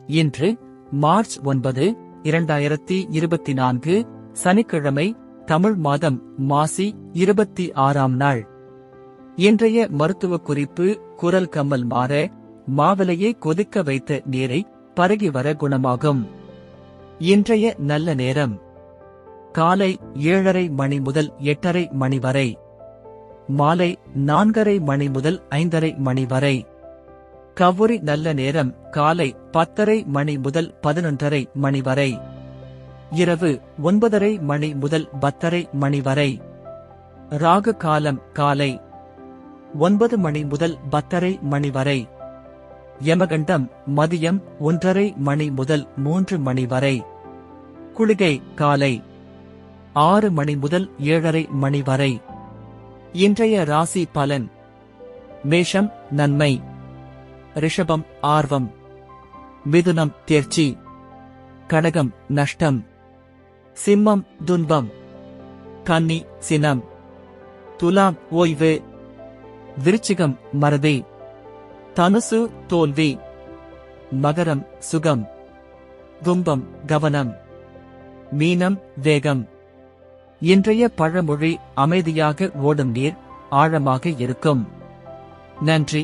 இன்று மார்ச் 9, 2024 சனிக்கிழமை, தமிழ் மாதம் மாசி 26ஆம் நாள். இன்றைய மருத்துவ குறிப்பு: குரல் கம்மல் மாற மாவிலையை கொதிக்க வைத்த நீரை பருகி வர குணமாகும். இன்றைய நல்ல நேரம்: காலை 7:30 மணி முதல் 8:30 மணி வரை, மாலை 4:30 மணி முதல் 5:30 மணி வரை. கவுரி நல்ல நேரம்: காலை 10:30 மணி முதல் 11:30 மணி வரை, இரவு 9:30 மணி முதல் 10:30 மணி வரை. ராகு காலம்: காலை 9 மணி முதல் 10:30 மணி வரை. யமகண்டம்: மதியம் 1:30 மணி முதல் 3 மணி வரை. குளிகை: காலை 6 மணி முதல் 7:30 மணி வரை. இன்றைய ராசி பலன்: மேஷம் நன்மை, ரிஷபம் ஆர்வம், மிதுனம் தேர்ச்சி, கடகம் நஷ்டம், சிம்மம் துன்பம், கன்னி சினம், துலாம் ஓய்வு, விருச்சிகம் மறதி, தனுசு தோல்வி, மகரம் சுகம், கும்பம் கவனம், மீனம் வேகம். இன்றைய பழமொழி: அமைதியாக ஓடும் நீர் ஆழமாக இருக்கும். நன்றி.